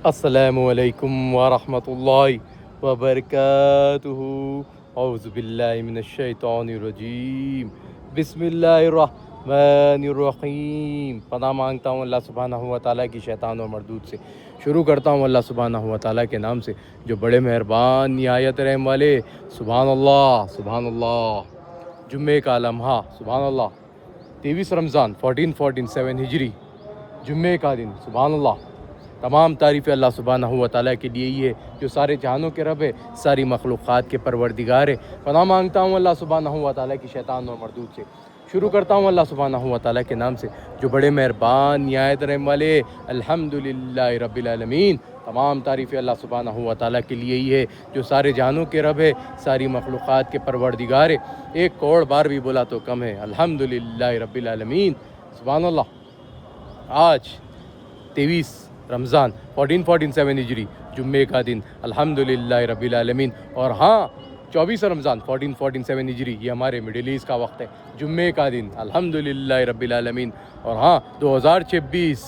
السلام علیکم ورحمۃ اللہ وبرکاتہ۔ اعوذ باللہ من الشیطان الرجیم، بسم اللہ الرحمن الرحیم۔ پناہ مانگتا ہوں اللہ سبحانہ و تعالیٰ کی شیطان اور مردود سے۔ شروع کرتا ہوں اللہ سبحانہ و تعالیٰ کے نام سے جو بڑے مہربان نہایت رحم والے۔ سبحان اللہ، سبحان اللہ۔ جمعے کا لمحہ، سبحان اللہ، 23 رمضان 1447 ہجری، جمعے کا دن، سبحان اللہ۔ تمام تعریفیں اللہ سبحانہ و تعالیٰ کے لیے ہی ہے جو سارے جہانوں کے رب ہے، ساری مخلوقات کے پروردگار ہے۔ پناہ مانگتا ہوں اللہ سبحانہ و تعالیٰ کی شیطان اور مردود سے۔ شروع کرتا ہوں اللہ سبحانہ و تعالیٰ کے نام سے جو بڑے مہربان نہایت رحم والے۔ الحمدللہ رب العالمین۔ تمام تعریفیں اللہ سبحانہ و تعالیٰ کے لیے ہی ہے جو سارے جہانوں کے رب ہے، ساری مخلوقات کے پروردگار ہے۔ 1 کروڑ بار بھی بولا تو کم ہے۔ الحمدللہ رب العالمین، سبحان اللہ۔ آج 23 رمضان 1447 ہجری، جمعے کا دن، الحمدللہ رب العالمین۔ اور ہاں، 24 رمضان 1447 ہجری، یہ ہمارے مڈل ایسٹ کا وقت ہے، جمعے کا دن، الحمدللہ رب العالمین۔ اور ہاں، 2026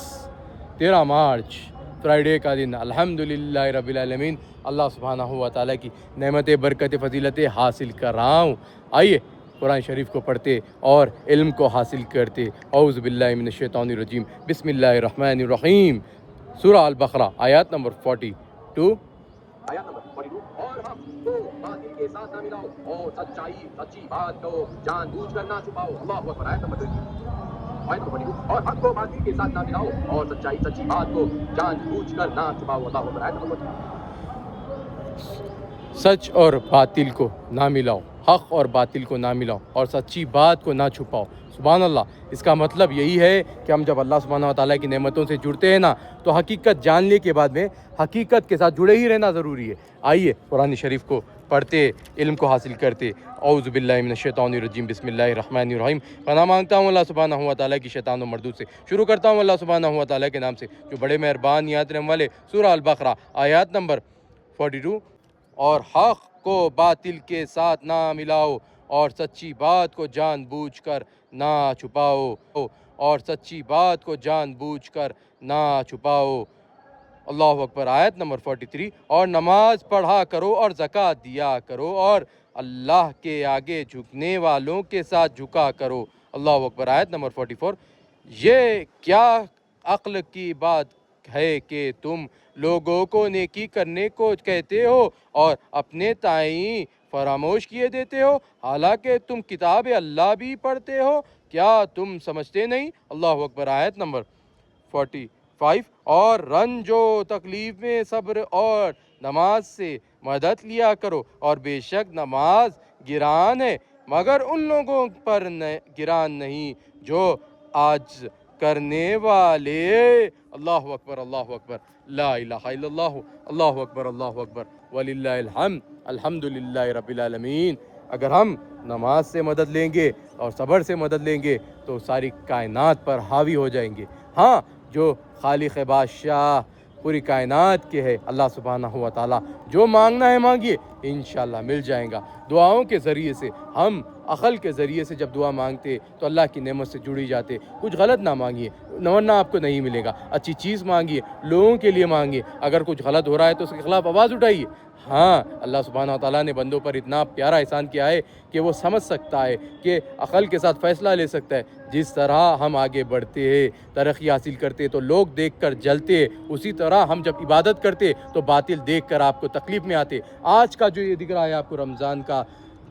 13 مارچ فرائیڈے کا دن، الحمدللہ رب العالمین۔ اللہ سبحانہ و تعالیٰ کی نعمت برکت فضیلت حاصل کر رہا ہوں۔ آئیے قرآن شریف کو پڑھتے اور علم کو حاصل کرتے۔ اعوذ باللہ من الشیطان الرجیم، بسم اللہ الرحمن الرحیم۔ سورہ البقرہ آیات نمبر 42۔ اور ہم کو باطل کے ساتھ نہ ملاؤ اور سچی بات کو جان بوجھ کر نہ چھپاؤ۔ اللہ اکبر۔ آیت نمبر 22۔ اور حق کو باطل کے ساتھ نہ ملاؤ اور سچی بات کو جان بوجھ کر نہ چھپاؤ۔ اللہ اکبر۔ آیت نمبر 22۔ سچ اور باطل کو نہ ملاؤ، حق اور باطل کو نہ ملاؤ اور سچی بات کو نہ چھپاؤ۔ سبحان اللہ۔ اس کا مطلب یہی ہے کہ ہم جب اللہ سبحانہ و تعالیٰ کی نعمتوں سے جڑتے ہیں نا، تو حقیقت جاننے کے بعد میں حقیقت کے ساتھ جڑے ہی رہنا ضروری ہے۔ آئیے قرآن شریف کو پڑھتے، علم کو حاصل کرتے۔ اعوذ باللہ من الشیطان الرجیم، بسم اللہ الرحمن الرحیم۔ پناہ مانگتا ہوں اللہ سبحانہ و تعالیٰ کی شیطان و مردود سے۔ شروع کرتا ہوں اللہ سبحانہ و تعالیٰ کے نام سے جو بڑے مہربان نہایت رحم والے۔ سورہ البقرہ آیات نمبر 42۔ اور حق کو باطل کے ساتھ نہ ملاؤ اور سچی بات کو جان بوجھ کر نہ چھپاؤ، اور سچی بات کو جان بوجھ کر نہ چھپاؤ۔ اللہ اکبر۔ آیت نمبر 43۔ اور نماز پڑھا کرو اور زکوٰۃ دیا کرو اور اللہ کے آگے جھکنے والوں کے ساتھ جھکا کرو۔ اللہ اکبر۔ آیت نمبر 44۔ یہ کیا عقل کی بات ہے کہ تم لوگوں کو نیکی کرنے کو کہتے ہو اور اپنے تئیں فراموش کیے دیتے ہو، حالانکہ تم کتاب اللہ بھی پڑھتے ہو، کیا تم سمجھتے نہیں؟ اللہ اکبر۔ آیت نمبر 45۔ اور رنج و تکلیف میں صبر اور نماز سے مدد لیا کرو، اور بے شک نماز گران ہے مگر ان لوگوں پر گران نہیں جو عاجز کرنے والے۔ اللہ اکبر، اللہ اکبر، لا الہ الا اللہ، اللہ اکبر، اللہ اکبر، وللہ الحمد، الحمدللہ رب العالمین۔ اگر ہم نماز سے مدد لیں گے اور صبر سے مدد لیں گے تو ساری کائنات پر حاوی ہو جائیں گے۔ ہاں، جو خالق بادشاہ پوری کائنات کے ہے اللہ سبحانہ و تعالیٰ، جو مانگنا ہے مانگیے، انشاءاللہ مل جائیں گا۔ دعاؤں کے ذریعے سے، ہم عقل کے ذریعے سے جب دعا مانگتے تو اللہ کی نعمت سے جڑی جاتے۔ کچھ غلط نہ مانگیے ورنہ آپ کو نہیں ملے گا۔ اچھی چیز مانگیے، لوگوں کے لیے مانگیے۔ اگر کچھ غلط ہو رہا ہے تو اس کے خلاف آواز اٹھائیے۔ ہاں، اللہ سبحانہ و تعالیٰ نے بندوں پر اتنا پیارا احسان کیا ہے کہ وہ سمجھ سکتا ہے، کہ عقل کے ساتھ فیصلہ لے سکتا ہے۔ جس طرح ہم آگے بڑھتے ہیں، ترقی حاصل کرتے تو لوگ دیکھ کر جلتے، اسی طرح ہم جب عبادت کرتے تو باطل دیکھ کر آپ کو تکلیف میں آتے۔ آج کا جو یہ دکھ رہا ہے آپ کو رمضان کا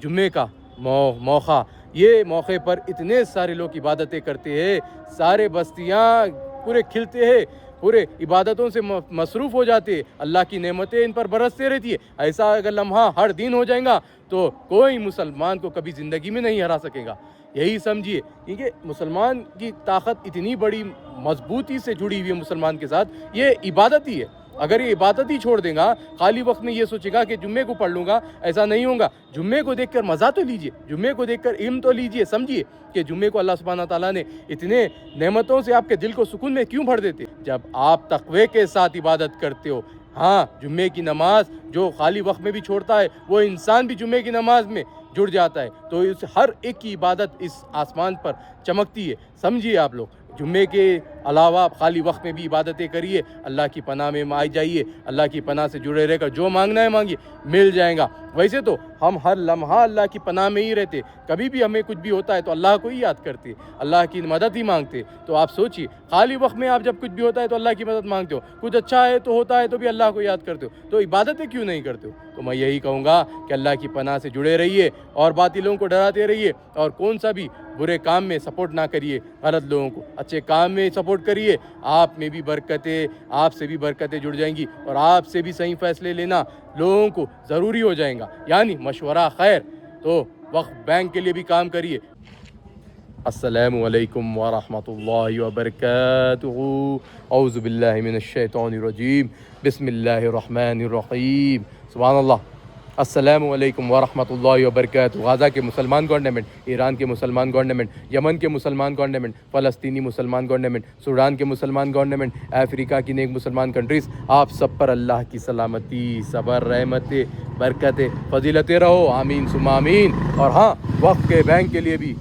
جمعے کا موقع، یہ موقع پر اتنے سارے لوگ عبادتیں کرتے ہیں، سارے بستیاں پورے کھلتے ہیں، پورے عبادتوں سے مصروف ہو جاتے، اللہ کی نعمتیں ان پر برستے رہتی ہے۔ ایسا اگر لمحہ ہر دن ہو جائے گا تو کوئی مسلمان کو کبھی زندگی میں نہیں ہرا سکے گا۔ یہی سمجھیے، کیونکہ مسلمان کی طاقت اتنی بڑی مضبوطی سے جڑی ہوئی ہے مسلمان کے ساتھ، یہ عبادت ہی ہے۔ اگر یہ عبادت ہی چھوڑ دیں گا، خالی وقت میں یہ سوچے گا کہ جمعے کو پڑھ لوں گا، ایسا نہیں ہوگا۔ جمعے کو دیکھ کر مزہ تو لیجئے، جمعے کو دیکھ کر علم تو لیجئے، سمجھیے کہ جمعے کو اللہ سبحانہ تعالیٰ نے اتنے نعمتوں سے آپ کے دل کو سکون میں کیوں بھر دیتے، جب آپ تقوی کے ساتھ عبادت کرتے ہو۔ ہاں، جمعے کی نماز جو خالی وقت میں بھی چھوڑتا ہے، وہ انسان بھی جمعے کی نماز میں جڑ جاتا ہے، تو اس ہر ایک کی عبادت اس آسمان پر چمکتی ہے۔ سمجھیے آپ لوگ، جمعے کے علاوہ آپ خالی وقت میں بھی عبادتیں کریے، اللہ کی پناہ میں آ جائیے، اللہ کی پناہ سے جڑے رہ کر جو مانگنا ہے مانگیے، مل جائے گا۔ ویسے تو ہم ہر لمحہ اللہ کی پناہ میں ہی رہتے، کبھی بھی ہمیں کچھ بھی ہوتا ہے تو اللہ کو ہی یاد کرتے، اللہ کی مدد ہی مانگتے۔ تو آپ سوچیے، خالی وقت میں آپ جب کچھ بھی ہوتا ہے تو اللہ کی مدد مانگتے ہو، کچھ اچھا ہے تو ہوتا ہے تو بھی اللہ کو یاد کرتے ہو، تو عبادتیں کیوں نہیں کرتے ہو؟ تو میں یہی کہوں گا کہ اللہ کی پناہ سے جڑے رہیے اور باطلوں کو ڈراتے رہیے، اور کون سا بھی برے کام میں سپورٹ نہ کریے غلط لوگوں کو، اچھے کام میں سپورٹ کریے، آپ میں بھی برکتیں، آپ سے بھی برکتیں جڑ جائیں گی، اور آپ سے بھی صحیح فیصلے لینا لوگوں کو ضروری ہو جائے گا، یعنی مشورہ خیر۔ تو وقت بینک کے لیے بھی کام کریے۔ السلام علیکم ورحمۃ اللہ وبرکاتہ، اعوذ باللہ من الشیطان الرجیم، بسم اللہ الرحمن الرحیم، سبحان اللہ۔ السلام علیکم ورحمۃ اللہ وبرکاتہ۔ غزہ کے مسلمان گورنمنٹ، ایران کے مسلمان گورنمنٹ، یمن کے مسلمان گورنمنٹ، فلسطینی مسلمان گورنمنٹ، سوڈان کے مسلمان گورنمنٹ، افریقہ کی نیک مسلمان کنٹریز، آپ سب پر اللہ کی سلامتی، صبر، رحمتیں، برکتیں، فضیلتیں رہو، آمین ثم آمین۔ اور ہاں، وقف کے بینک کے لیے بھی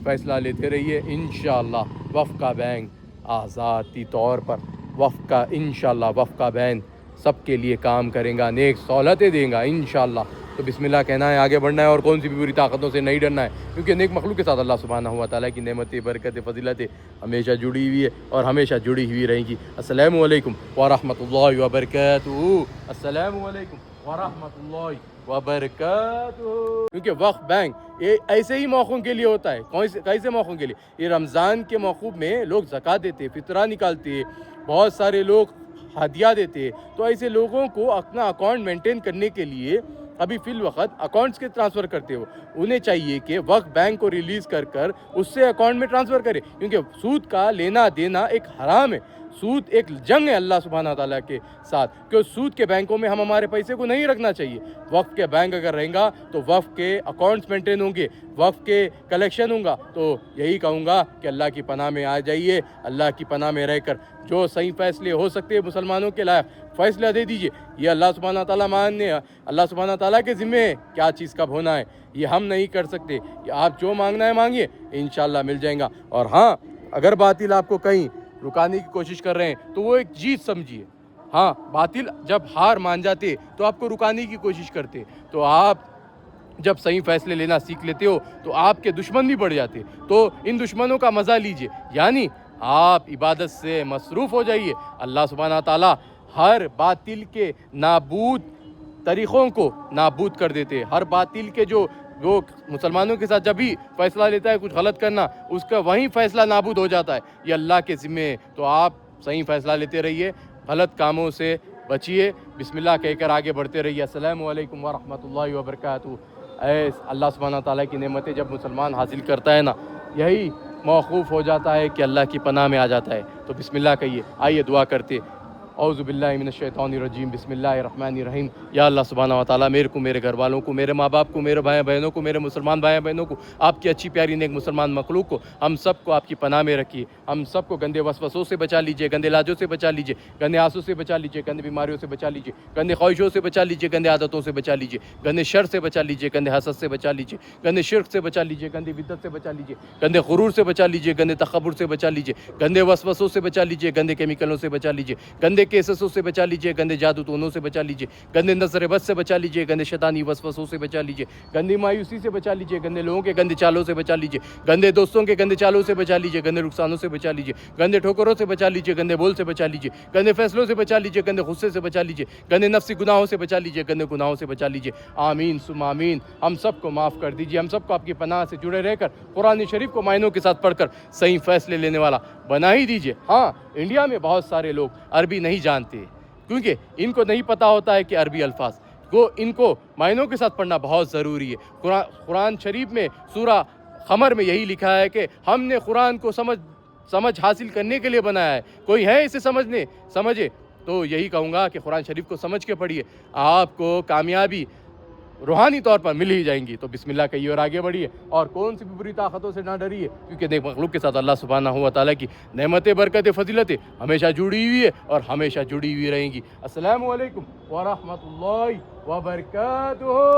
فیصلہ لیتے رہیے انشاءاللہ۔ وقف کا بینک آزادی طور پر وقف کا بینک سب کے لیے کام کرے گا، نیک سہولتیں دیں گا انشاءاللہ۔ تو بسم اللہ کہنا ہے، آگے بڑھنا ہے، اور کون سی بھی بری طاقتوں سے نہیں ڈرنا ہے، کیونکہ نیک مخلوق کے ساتھ اللہ سبحانہ و تعالیٰ کی نعمتیں، برکتیں، فضیلتیں ہمیشہ جڑی ہوئی ہے اور ہمیشہ جڑی ہوئی رہیں گی۔ السلام علیکم ورحمۃ اللہ وبرکاتہ، السلام علیکم ورحمۃ اللہ وبرکاتہ۔ کیونکہ وقف بینک یہ ایسے ہی موقعوں کے لیے ہوتا ہے۔ کیسے موقعوں کے لیے؟ یہ رمضان کے موقع میں لوگ زکوٰۃ دیتے، فطرہ نکالتے، بہت سارے لوگ ہدیہ دیتے، تو ایسے لوگوں کو اپنا اکاؤنٹ مینٹین کرنے کے لیے ابھی فی الوقت اکاؤنٹس کے ٹرانسفر کرتے ہو، انہیں چاہیے کہ وقت بینک کو ریلیز کر اس سے اکاؤنٹ میں ٹرانسفر کرے، کیونکہ سود کا لینا دینا ایک حرام ہے، سود ایک جنگ ہے اللہ سبحانہ تعالیٰ کے ساتھ، کہ سود کے بینکوں میں ہم ہمارے پیسے کو نہیں رکھنا چاہیے۔ وقف کے بینک اگر رہیں گا تو وقف کے اکاؤنٹس مینٹین ہوں گے، وقف کے کلیکشن ہوں گا۔ تو یہی کہوں گا کہ اللہ کی پناہ میں آ جائیے، اللہ کی پناہ میں رہ کر جو صحیح فیصلے ہو سکتے ہیں مسلمانوں کے لائق فیصلہ دے دیجئے۔ یہ اللہ سبحانہ تعالیٰ اللہ سبحانہ تعالیٰ کے ذمہ ہے کیا چیز کب ہونا ہے، یہ ہم نہیں کر سکتے۔ آپ جو مانگنا ہے مانگیے، انشاءاللہ مل جائیں گا۔ اور ہاں، اگر باطل آپ کو کہیں رکانے کی کوشش کر رہے ہیں تو وہ ایک جیت سمجھیے۔ ہاں، باطل جب ہار مان جاتے تو آپ کو رکانے کی کوشش کرتے، تو آپ جب صحیح فیصلے لینا سیکھ لیتے ہو تو آپ کے دشمن بھی بڑھ جاتے، تو ان دشمنوں کا مزہ لیجئے، یعنی آپ عبادت سے مصروف ہو جائیے۔ اللہ سبحانہ تعالیٰ ہر باطل کے نابود طریقوں کو نابود کر دیتے، ہر باطل کے جو وہ مسلمانوں کے ساتھ جب بھی فیصلہ لیتا ہے کچھ غلط کرنا، اس کا وہیں فیصلہ نابود ہو جاتا ہے، یہ اللہ کے ذمہ ہے۔ تو آپ صحیح فیصلہ لیتے رہیے، غلط کاموں سے بچیے، بسم اللہ کہہ کر آگے بڑھتے رہیے۔ السلام علیکم ورحمۃ اللہ وبرکاتہ۔ اللہ سبحانہ تعالیٰ کی نعمتیں جب مسلمان حاصل کرتا ہے نا، یہی موقوف ہو جاتا ہے کہ اللہ کی پناہ میں آ جاتا ہے۔ تو بسم اللہ کہیے، آئیے دعا کرتے۔ اعوذ باللہ من الشیطان الرجیم، بسم اللہ الرحمن الرحیم۔ یا اللہ سبحانہ و تعالیٰ، میرے کو، میرے گھر والوں کو، میرے ماں باپ کو، میرے بھائی بہنوں کو، میرے مسلمان بھائی بہنوں کو، آپ کی اچھی پیاری نیک مسلمان مخلوق کو، ہم سب کو آپ کی پناہ میں رکھیے۔ ہم سب کو گندے وسوسوں سے بچا لیجئے، گندے لاجوں سے بچا لیجئے، گندے آنسوں سے بچا لیجئے، گندے بیماریوں سے بچا لیجئے، گندے خواہشوں سے بچا لیجئے، گندے عادتوں سے بچا لیجئے، گندے شر سے بچا لیجئے، گندے حسد سے بچا لیجئے، گندے شرک سے بچا لیجئے، گندی بدعت سے بچا لیجئے، گندے غرور سے بچا لیجئے، گندے تکبر سے بچا لیجئے، گندے وسوسوں سے بچا لیجئے، گندے کیمیکلوں سے بچا لیجئے، گندے کیسسوں سے بچا لیجئے، گندے جادو ٹونوں سے بچا لیجئے، گندے نظر بد سے بچا لیجئے، گندے شیطانی وسوسوں سے بچا لیجئے، گندی مایوسی سے بچا لیجئے، گندے لوگوں کے گندے چالوں سے بچا لیجئے، گندے دوستوں کے گندے چالوں سے بچا لیجئے، گندے نقصانوں سے بچا لیجئے، گندے ٹھوکروں سے بچا لیجئے، گندے بول سے بچا لیجئے، گندے فیصلوں سے بچا لیجئے، گندے غصے سے بچا لیجئے، گندے نفسی گناہوں سے بچا لیجئے، گندے گناہوں سے بچا لیجئے، آمین ثم آمین۔ ہم سب کو معاف کر دیجئے، ہم سب کو آپ کی پناہ سے جڑے رہ کر قرآن شریف کو معنوں کے ساتھ پڑھ کر صحیح فیصلے لینے والا بنا ہی دیجئے۔ ہاں، انڈیا میں بہت سارے لوگ عربی نہیں جانتے، کیونکہ ان کو نہیں پتہ ہوتا ہے کہ عربی الفاظ ان کو معنوں کے ساتھ پڑھنا بہت ضروری ہے۔ قرآن شریف میں سورہ قمر میں یہی لکھا ہے کہ ہم نے قرآن کو سمجھ حاصل کرنے کے لیے بنایا ہے، کوئی ہے اسے سمجھے تو یہی کہوں گا کہ قرآن شریف کو سمجھ کے پڑھیے، آپ کو کامیابی روحانی طور پر مل ہی جائیں گی۔ تو بسم اللہ کہیے اور آگے بڑھیے، اور کون سی بھی بری طاقتوں سے نہ ڈریے، کیونکہ نیک مخلوق کے ساتھ اللہ سبحانہ و تعالیٰ کی نعمتیں، برکتیں، فضیلتیں ہمیشہ جڑی ہوئی ہے اور ہمیشہ جڑی ہوئی رہیں گی۔ السلام علیکم ورحمۃ اللہ وبرکاتہ۔